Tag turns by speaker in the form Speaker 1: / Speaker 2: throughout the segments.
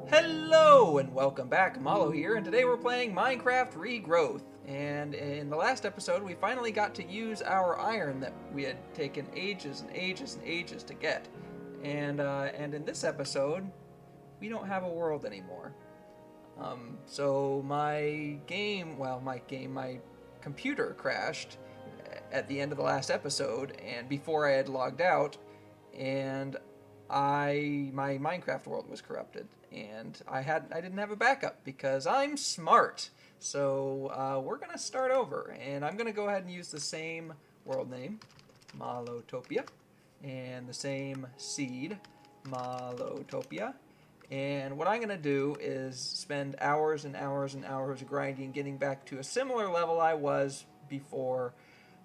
Speaker 1: Hello and welcome back, Malo here, and today we're playing Minecraft Regrowth. And in the last episode, we finally got to use our iron that we had taken ages and ages and ages to get. And in this episode, we don't have a world anymore. So my computer crashed at the end of the last episode, and before I had logged out, and my Minecraft world was corrupted, and I didn't have a backup because I'm smart. So we're gonna start over, and I'm gonna go ahead and use the same world name, Malotopia, and the same seed, Malotopia. And what I'm going to do is spend hours and hours and hours grinding, getting back to a similar level I was before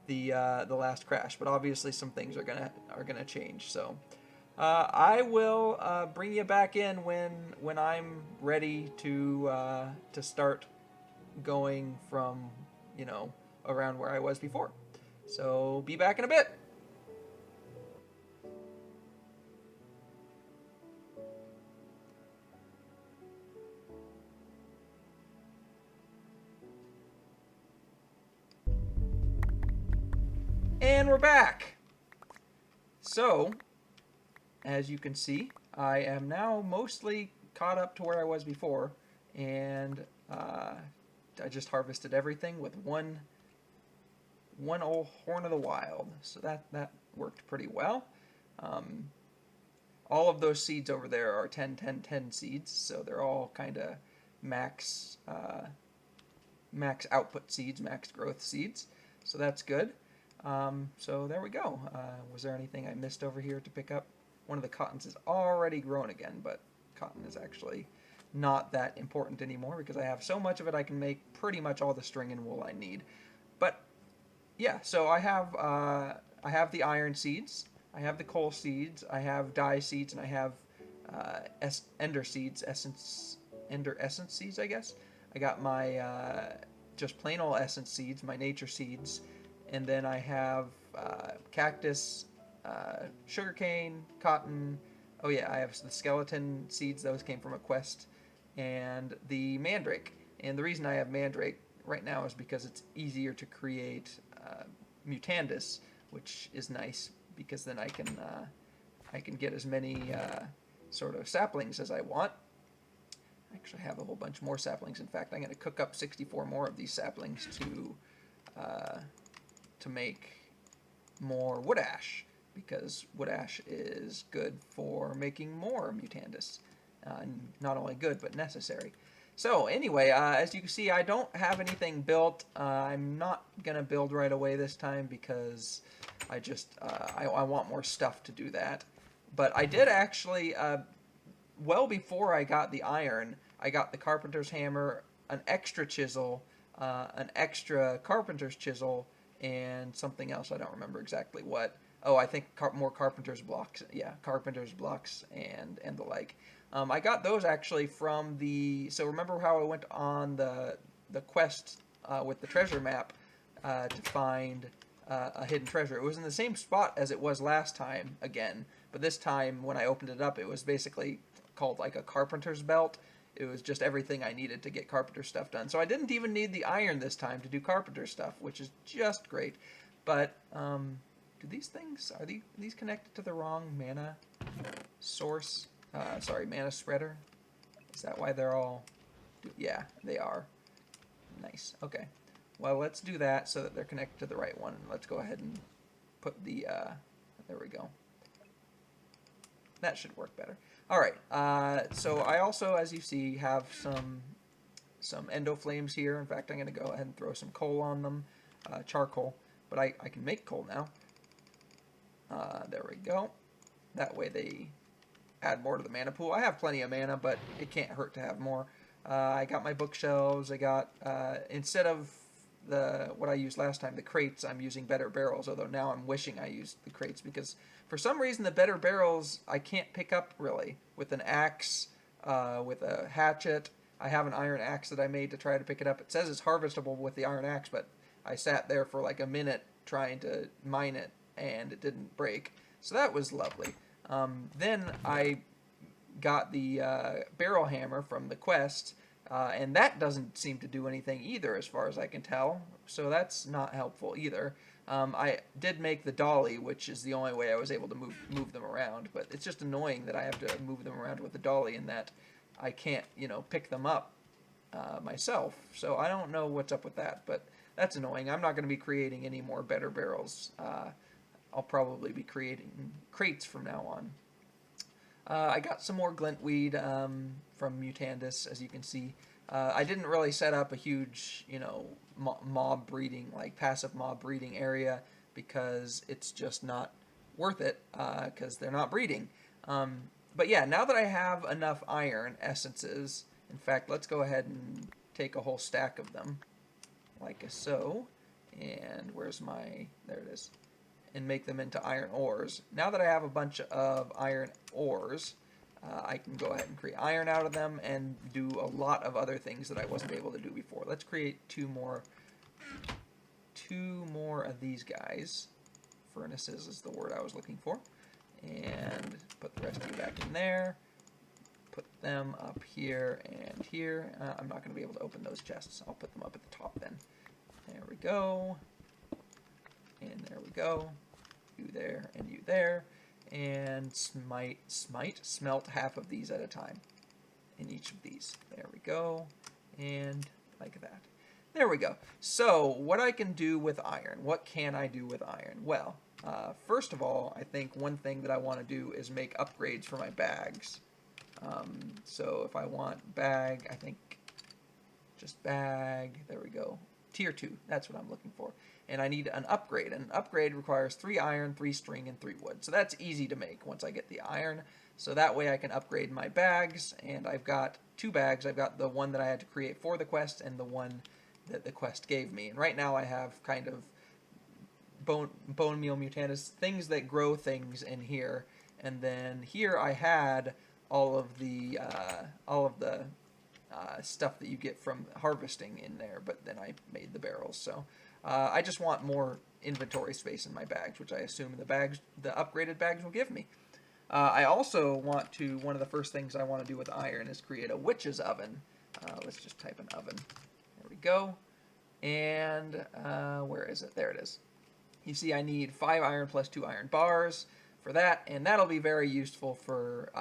Speaker 1: the last crash. But obviously, some things are gonna change. So I will bring you back in when I'm ready to start going from around where I was before. So be back in a bit. And we're back. So, as you can see, I am now mostly caught up to where I was before, and I just harvested everything with one old Horn of the Wild. So that worked pretty well. All of those seeds over there are 10, 10, 10 seeds, so they're all kind of max output seeds, max growth seeds. So that's good. So there we go. Was there anything I missed over here to pick up? One of the cottons is already grown again, but cotton is actually not that important anymore because I have so much of it I can make pretty much all the string and wool I need. But yeah, so I have the iron seeds, I have the coal seeds, I have dye seeds, and I have ender seeds, ender essence seeds, I guess. I got my just plain old essence seeds, my nature seeds. And then I have cactus, sugarcane, cotton. Oh yeah, I have the skeleton seeds. Those came from a quest. And the mandrake. And the reason I have mandrake right now is because it's easier to create mutandis, which is nice because then I can get as many sort of saplings as I want. I actually have a whole bunch more saplings. In fact, I'm going to cook up 64 more of these saplings to make more wood ash, because wood ash is good for making more mutandis. Not only good, but necessary. So anyway, as you can see, I don't have anything built. I'm not going to build right away this time because I want more stuff to do that. But I did actually, well before I got the iron, I got the carpenter's hammer, an extra chisel, an extra carpenter's chisel, and something else. I don't remember exactly what. Oh, I think more carpenter's blocks. Yeah, carpenter's blocks and the like. I got those actually from the. So remember how I went on the quest with the treasure map to find a hidden treasure. It was in the same spot as it was last time again, but this time when I opened it up, it was basically called like a carpenter's belt. It was just everything I needed to get carpenter stuff done. So I didn't even need the iron this time to do carpenter stuff, which is just great. But do these things, are these connected to the wrong mana source? Sorry, mana spreader? Is that why they're all... Yeah, they are. Nice. Okay. Well, let's do that so that they're connected to the right one. Let's go ahead and put the... there we go. That should work better. Alright, so I also, as you see, have some endo flames here. In fact, I'm going to go ahead and throw some coal on them, charcoal, but I can make coal now. There we go. That way they add more to the mana pool. I have plenty of mana, but it can't hurt to have more. I got my bookshelves. I got, instead of what I used last time, the crates, I'm using better barrels, although now I'm wishing I used the crates because for some reason the better barrels I can't pick up really with an axe, with a hatchet. I have an iron axe that I made to try to pick it up. It says it's harvestable with the iron axe, but I sat there for like a minute trying to mine it and it didn't break. So that was lovely. Then I got the barrel hammer from the quest, and that doesn't seem to do anything either as far as I can tell, so that's not helpful either. I did make the dolly, which is the only way I was able to move them around, but it's just annoying that I have to move them around with the dolly and that I can't, you know, pick them up myself. So I don't know what's up with that, but that's annoying. I'm not going to be creating any more better barrels. I'll probably be creating crates from now on. I got some more glintweed from Mutandis, as you can see. I didn't really set up a huge, you know, mob breeding, like passive mob breeding area, because it's just not worth it, because they're not breeding. But yeah, now that I have enough iron essences, in fact, let's go ahead and take a whole stack of them, like so. And where's my, there it is. And make them into iron ores. Now that I have a bunch of iron ores, I can go ahead and create iron out of them and do a lot of other things that I wasn't able to do before. Let's create two more of these guys. Furnaces is the word I was looking for. And put the rest of you back in there. Put them up here and here. I'm not going to be able to open those chests. I'll put them up at the top then. There we go. And there we go. You there and you there. And smelt half of these at a time in each of these. There we go. And like that. There we go. So what I can do with iron. What can I do with iron? Well, first of all, I think one thing that I want to do is make upgrades for my bags. So if I want bag, I think just bag. There we go. Tier 2. That's what I'm looking for. And I need an upgrade. And an upgrade requires 3 iron, 3 string, and 3 wood. So that's easy to make once I get the iron. So that way I can upgrade my bags. And I've got 2 bags. I've got the one that I had to create for the quest and the one that the quest gave me. And right now I have kind of bone meal mutandis, things that grow things in here. And then here I had all of the stuff that you get from harvesting in there, but then I made the barrels. So I just want more inventory space in my bags, which I assume the upgraded bags will give me. I also want to, one of the first things I want to do with iron is create a witch's oven. Let's just type an oven. There we go. And where is it? There it is. You see I need 5 iron plus 2 iron bars for that, and that'll be very useful for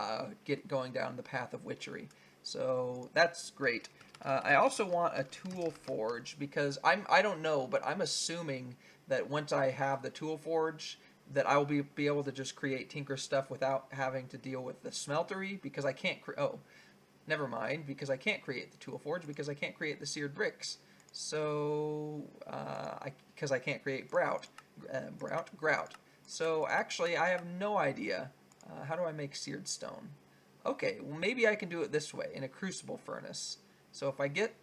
Speaker 1: going down the path of witchery. So that's great. I also want a tool forge because I don't know, but I'm assuming that once I have the tool forge, that I will be able to just create tinker stuff without having to deal with the smeltery, because I can't never mind, because I can't create the tool forge because I can't create the seared bricks. So because I can't create grout. So actually I have no idea. How do I make seared stone? Okay, well maybe I can do it this way, in a crucible furnace. So if I get,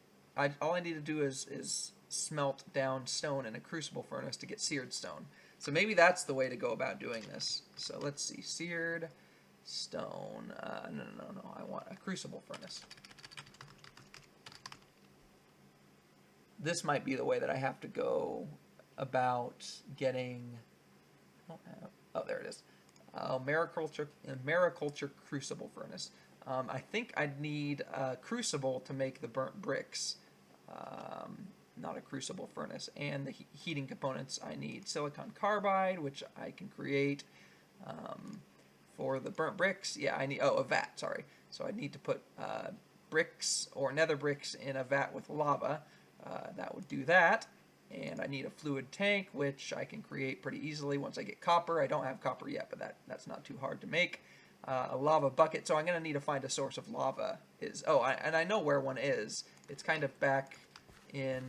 Speaker 1: all I need to do is smelt down stone in a crucible furnace to get seared stone. So maybe that's the way to go about doing this. So let's see, seared stone, no, I want a crucible furnace. This might be the way that I have to go about getting, oh there it is. Mariculture crucible furnace. I think I'd need a crucible to make the burnt bricks, not a crucible furnace. And the heating components, I need silicon carbide, which I can create. For the burnt bricks, yeah, I need, a vat, sorry. So I need to put bricks or nether bricks in a vat with lava. That would do that. And I need a fluid tank, which I can create pretty easily once I get copper. I don't have copper yet, but that's not too hard to make. A lava bucket, so I'm going to need to find a source of lava. And I know where one is. It's kind of back in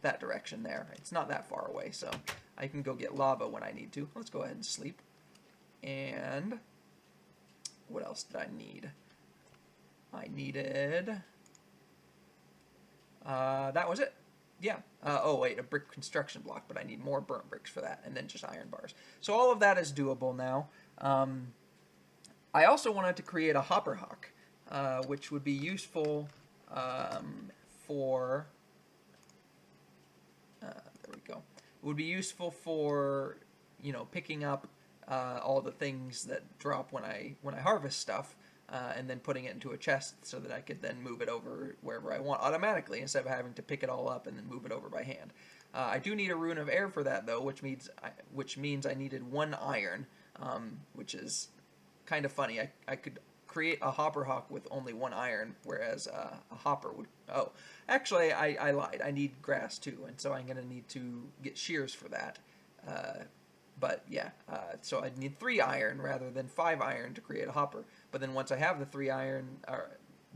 Speaker 1: that direction there. It's not that far away, so I can go get lava when I need to. Let's go ahead and sleep. And what else did I need? I needed... that was it. Yeah. Oh, wait, a brick construction block, but I need more burnt bricks for that, and then just iron bars. So all of that is doable now. I also wanted to create a hopper hawk, which would be useful for... there we go. It would be useful for, picking up all the things that drop when I harvest stuff. and then putting it into a chest so that I could then move it over wherever I want automatically instead of having to pick it all up and then move it over by hand. I do need a rune of air for that though, which means I needed 1 iron, which is kind of funny. I could create a hopper hawk with only 1 iron, whereas a hopper would... Oh, actually, I lied. I need grass too, and so I'm going to need to get shears for that. But yeah, so I'd need 3 iron rather than 5 iron to create a hopper. But then once I have the 3 iron,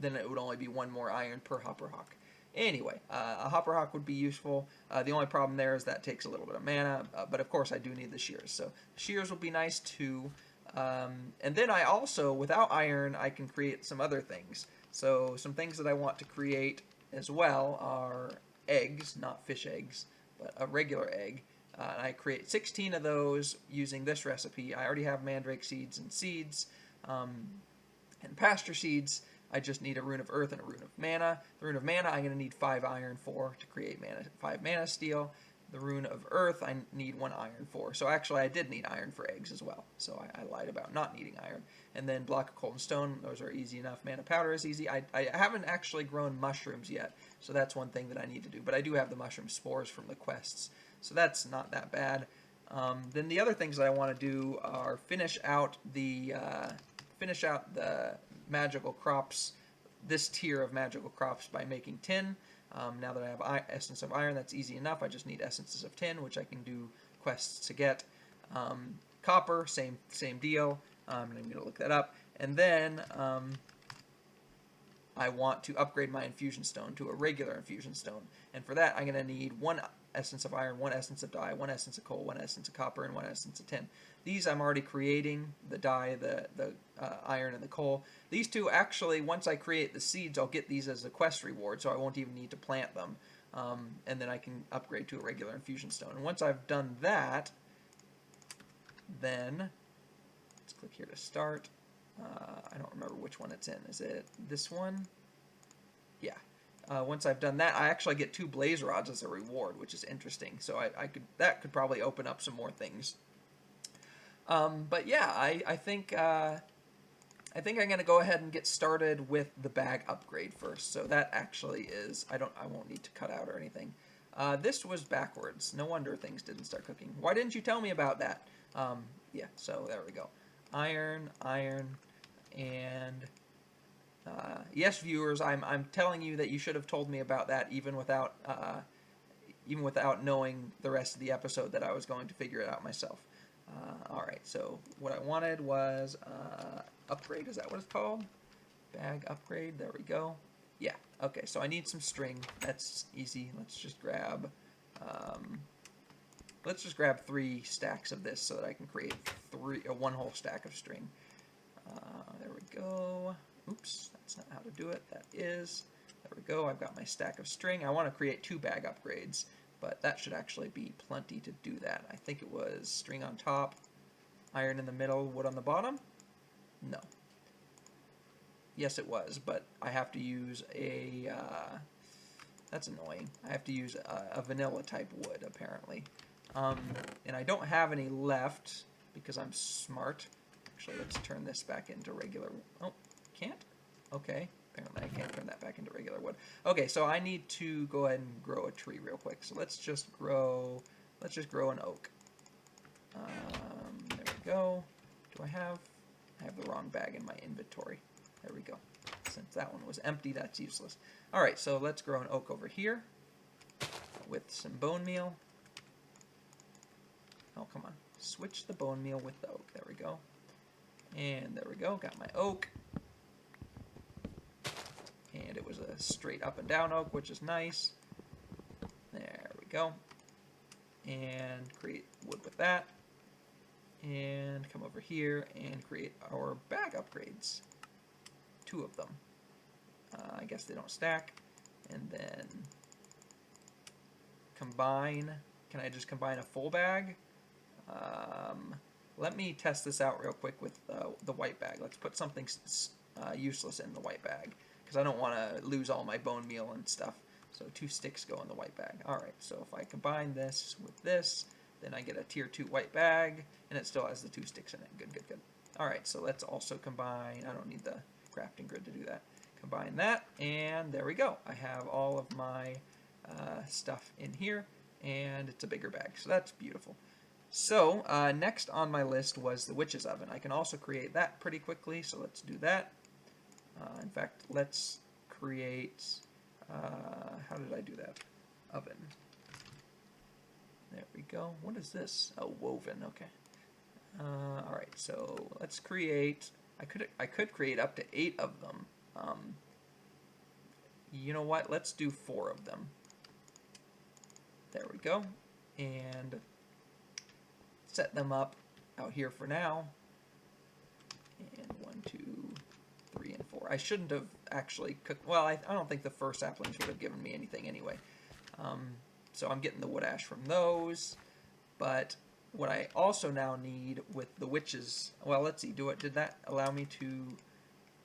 Speaker 1: then it would only be 1 more iron per hopper hawk. Anyway, a hopper hawk would be useful. The only problem there is that takes a little bit of mana, but of course I do need the shears. So shears will be nice too. And then I also, without iron, I can create some other things. So some things that I want to create as well are eggs, not fish eggs, but a regular egg. And I create 16 of those using this recipe. I already have mandrake seeds and seeds and pasture seeds. I just need a rune of earth and a rune of mana. The rune of mana I'm going to need 5 iron for to create 5 mana steel. The rune of earth I need 1 iron for. So actually I did need iron for eggs as well. So I lied about not needing iron. And then block of cold and stone, those are easy enough. Mana powder is easy. I haven't actually grown mushrooms yet, so that's one thing that I need to do. But I do have the mushroom spores from the quests, so that's not that bad. Then the other things that I want to do are finish out the magical crops, this tier of magical crops, by making tin. Now that I have essence of iron, that's easy enough. I just need essences of tin, which I can do quests to get. Copper, same deal. I'm going to look that up. And then I want to upgrade my infusion stone to a regular infusion stone. And for that, I'm going to need 1 essence of iron, 1 essence of dye, 1 essence of coal, 1 essence of copper, and 1 essence of tin. These I'm already creating, the dye, the iron, and the coal. These two, actually, once I create the seeds, I'll get these as a quest reward, so I won't even need to plant them. And then I can upgrade to a regular infusion stone. And once I've done that, then let's click here to start. I don't remember which one it's in. Is it this one? Yeah. Once I've done that, I actually get 2 blaze rods as a reward, which is interesting. So that could probably open up some more things. But yeah, I think I'm going to go ahead and get started with the bag upgrade first. So that actually is, I won't need to cut out or anything. This was backwards. No wonder things didn't start cooking. Why didn't you tell me about that? Yeah, so there we go. Iron, and yes, viewers, I'm telling you that you should have told me about that even without knowing the rest of the episode, that I was going to figure it out myself. Alright, so what I wanted was upgrade, is that what it's called? Bag upgrade, there we go. Yeah, okay, so I need some string. That's easy. Let's just grab 3 stacks of this so that I can create 1 whole stack of string. There we go. Oops, that's not how to do it. That is. There we go. I've got my stack of string. I want to create 2 bag upgrades, but that should actually be plenty to do that. I think it was string on top, iron in the middle, wood on the bottom? No. Yes, it was, but I have to use a... that's annoying. I have to use a vanilla type wood, apparently. And I don't have any left because I'm smart. Actually, let's turn this back into regular... Oh, can't? Okay. Apparently I can't turn that back into regular wood. Okay, so I need to go ahead and grow a tree real quick. So let's just grow an oak. There we go. I have the wrong bag in my inventory. There we go. Since that one was empty, that's useless. Alright, so let's grow an oak over here with some bone meal. Oh, come on. Switch the bone meal with the oak. There we go. And there we go. Got my oak. And it was a straight up and down oak, which is nice. There we go. And create wood with that. And come over here and create our bag upgrades. 2 of them. I guess they don't stack. And then combine. Can I just combine a full bag? Let me test this out real quick with the white bag. Let's put something useless in the white bag, because I don't want to lose all my bone meal and stuff. So 2 sticks go in the white bag. Alright, so if I combine this with this, then I get a tier 2 white bag, and it still has the 2 sticks in it. Good, good, good. Alright, so let's also combine, I don't need the crafting grid to do that. Combine that, and there we go. I have all of my stuff in here, and it's a bigger bag, so that's beautiful. So next on my list was the witch's oven. I can also create that pretty quickly, so let's do that. In fact, let's create, how did I do that? Oven. There we go. What is this? Oh, woven, okay. Alright, so let's create, I could create up to 8 of them. You know what? Let's do 4 of them. There we go. And set them up out here for now. And 1, 2, 3, and 4. I shouldn't have actually cooked. Well, I don't think the first saplings would have given me anything anyway. So I'm getting the wood ash from those. But what I also now need with the witches, well, let's see. Did that allow me to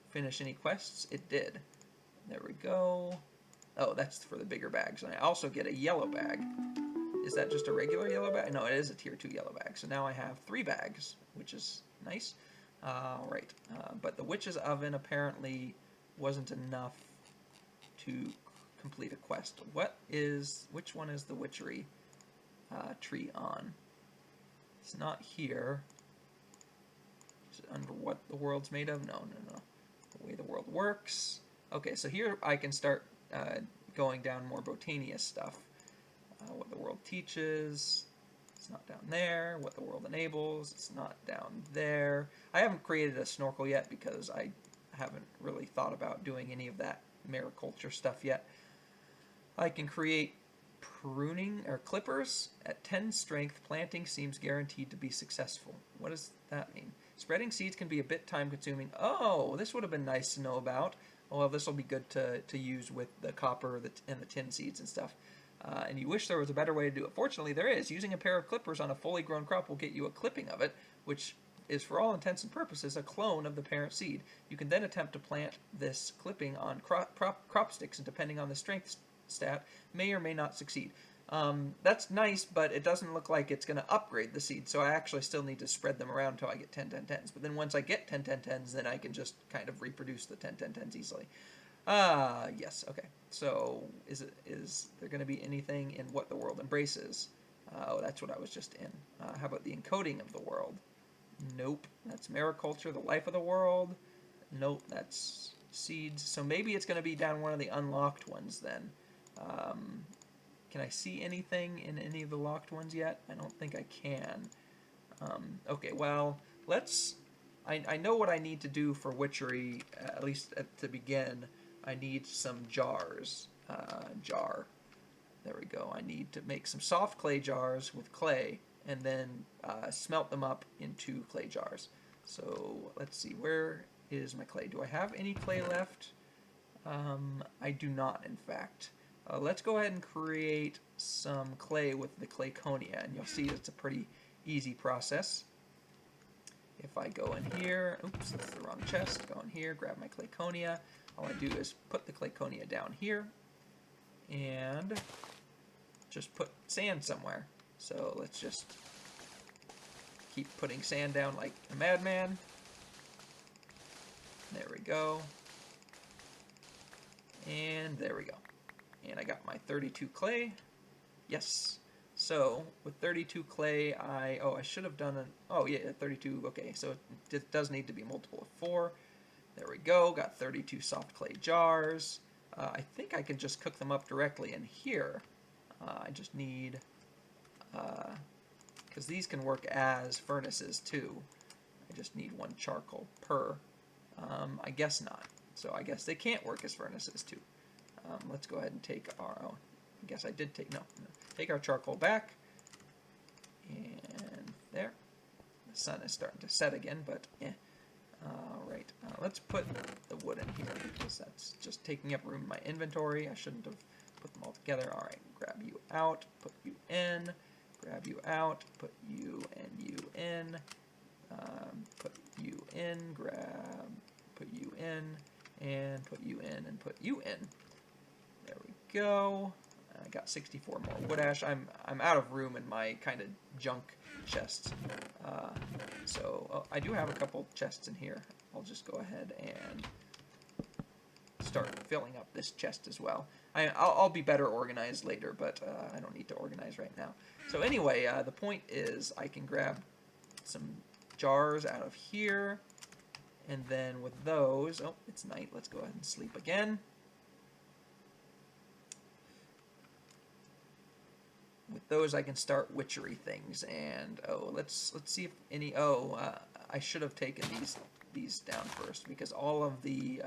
Speaker 1: finish any quests? It did. There we go. Oh, that's for the bigger bags. And I also get a yellow bag. Is that just a regular yellow bag? No, it is a tier 2 yellow bag. So now I have 3 bags, which is nice. Right. But the witch's oven apparently wasn't enough to complete a quest. Which one is the witchery tree on? It's not here. Is it under what the world's made of? No. The way the world works. Okay, so here I can start going down more Botania stuff. What the world teaches, it's not down there. What the world enables, it's not down there. I haven't created a snorkel yet because I haven't really thought about doing any of that mariculture stuff yet. I can create pruning or clippers. At 10 strength, planting seems guaranteed to be successful. What does that mean? Spreading seeds can be a bit time consuming. Oh, this would have been nice to know about. Well, this will be good to use with the copper and the tin seeds and stuff. And you wish there was a better way to do it. Fortunately, there is. Using a pair of clippers on a fully grown crop will get you a clipping of it, which is for all intents and purposes a clone of the parent seed. You can then attempt to plant this clipping on crop sticks, and depending on the strength stat, may or may not succeed. That's nice, but it doesn't look like it's going to upgrade the seed, so I actually still need to spread them around until I get 10, 10, 10s. But then once I get 10, 10, 10s, then I can just kind of reproduce the 10, 10, 10s easily. Yes, okay. So, is there going to be anything in what the world embraces? Oh, that's what I was just in. How about the encoding of the world? Nope. That's mariculture, the life of the world. Nope, that's seeds. So maybe it's going to be down one of the unlocked ones then. Can I see anything in any of the locked ones yet? I don't think I can. Okay, well, let's... I know what I need to do for witchery, at least to begin. I need some jars. There we go. I need to make some soft clay jars with clay, and then smelt them up into clay jars. So let's see, where is my clay? Do I have any clay left? I do not, in fact. Let's go ahead and create some clay with the clayconia, and you'll see it's a pretty easy process. If I go in here, oops, that's the wrong chest, go in here, grab my clayconia. All I do is put the clayconia down here, and just put sand somewhere. So let's just keep putting sand down like a madman. There we go. And there we go. And I got my 32 clay. Yes. So with 32 clay, I should have done oh yeah, 32, okay, so it does need to be multiple of 4. There we go, got 32 soft clay jars. I think I can just cook them up directly in here. I just need, because these can work as furnaces too. I just need 1 charcoal per. I guess not. So I guess they can't work as furnaces too. Let's go ahead and take our, I guess I did take, no. Take our charcoal back, and there. The sun is starting to set again, but Alright, let's put the wood in here, because that's just taking up room in my inventory. I shouldn't have put them all together. Alright, grab you out, put you in, grab you out, put you and you in, put you in, put you in, and put you in, and put you in. There we go. I got 64 more wood ash. I'm out of room in my kind of junk chests. So I do have a couple chests in here. I'll just go ahead and start filling up this chest as well. I'll be better organized later, but I don't need to organize right now. So anyway, the point is I can grab some jars out of here, and then with those, oh, it's night, let's go ahead and sleep again. With those I can start witchery things, and oh, let's see if any, I should have taken these down first, because all of the,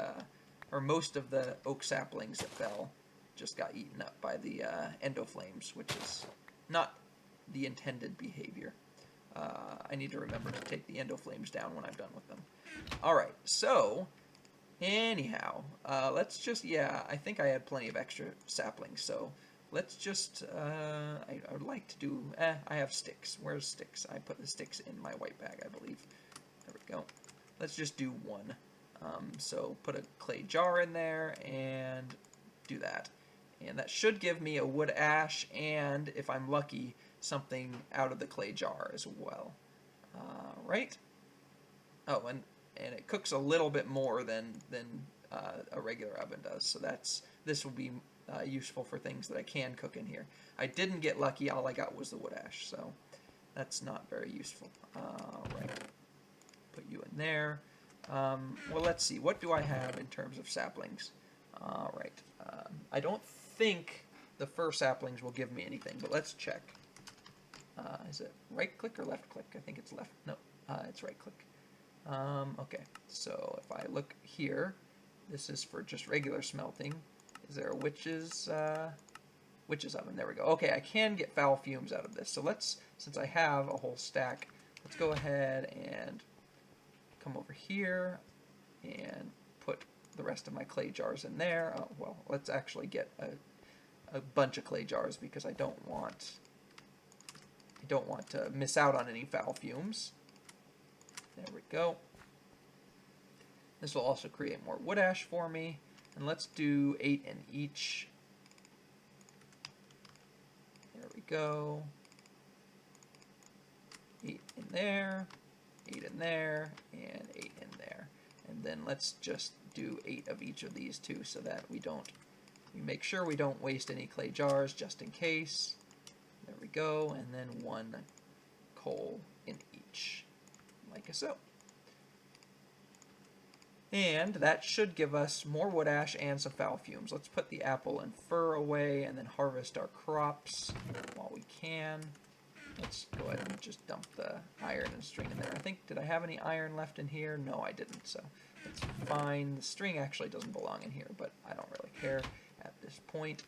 Speaker 1: or most of the oak saplings that fell just got eaten up by the endoflames, which is not the intended behavior. I need to remember to take the endoflames down when I'm done with them. Alright, so, anyhow, let's just, I think I had plenty of extra saplings, so let's just, I would like to do, I have sticks. Where's sticks? I put the sticks in my white bag, I believe. There we go. Let's just do one. So put a clay jar in there and do that. And that should give me a wood ash and, if I'm lucky, something out of the clay jar as well. Right? Oh, and it cooks a little bit more than a regular oven does. So this will be useful for things that I can cook in here. I didn't get lucky. All I got was the wood ash, so that's not very useful. Right. Put you in there. Well, let's see. What do I have in terms of saplings? Right. I don't think the fir saplings will give me anything, but let's check. Is it right click or left click? I think it's left. No, it's right click. Okay, so if I look here, this is for just regular smelting. Is there a witch's oven? There we go. Okay, I can get foul fumes out of this. So let's, since I have a whole stack, let's go ahead and come over here and put the rest of my clay jars in there. Oh, well, let's actually get a bunch of clay jars because I don't want to miss out on any foul fumes. There we go. This will also create more wood ash for me. And let's do 8 in each. There we go. 8 in there, 8 in there, and 8 in there. And then let's just do 8 of each of these too, so that we make sure we don't waste any clay jars just in case. There we go, and then 1 coal in each, like so. And that should give us more wood ash and some foul fumes. Let's put the apple and fir away and then harvest our crops while we can. Let's go ahead and just dump the iron and string in there. I think, did I have any iron left in here? No, I didn't, so it's fine. The string actually doesn't belong in here, but I don't really care at this point.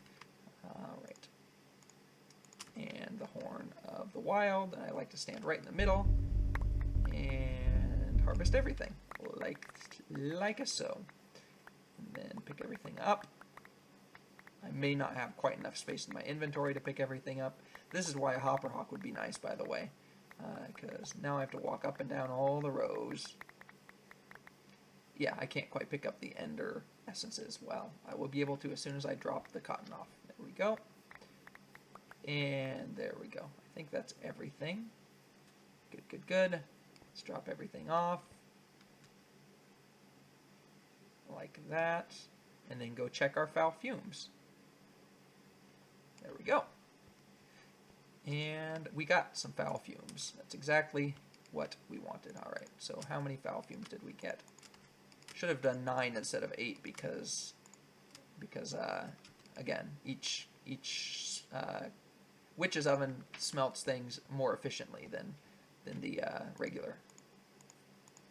Speaker 1: Right. And the horn of the wild, and I like to stand right in the middle and harvest everything like so, and then pick everything up. I may not have quite enough space in my inventory to pick everything up. This is why a hopper hawk would be nice, by the way, because now I have to walk up and down all the rows. Yeah, I can't quite pick up the ender essences. Well, I will be able to as soon as I drop the cotton off. There we go. And there we go. I think that's everything. Good, good, good. Let's drop everything off. Like that. And then go check our foul fumes. There we go. And we got some foul fumes. That's exactly what we wanted. Alright, so how many foul fumes did we get? Should have done 9 instead of 8 because again, each witch's oven smelts things more efficiently than the regular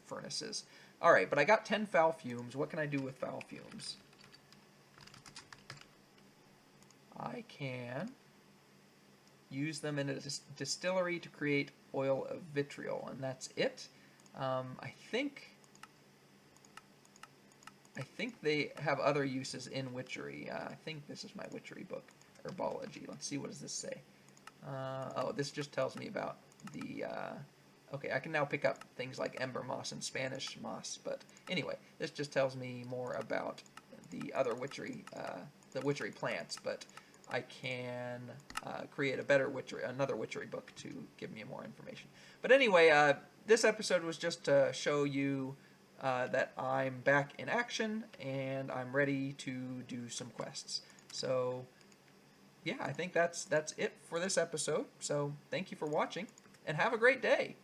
Speaker 1: furnaces. Alright, but I got 10 foul fumes. What can I do with foul fumes? I can use them in a distillery to create oil of vitriol, and that's it. I think they have other uses in witchery. I think this is my witchery book, Herbology. Let's see, what does this say? Oh, this just tells me about the... okay, I can now pick up things like ember moss and Spanish moss, but anyway, this just tells me more about the other witchery, the witchery plants, but I can create another witchery book to give me more information. But anyway, this episode was just to show you that I'm back in action and I'm ready to do some quests. So yeah, I think that's it for this episode. So thank you for watching and have a great day.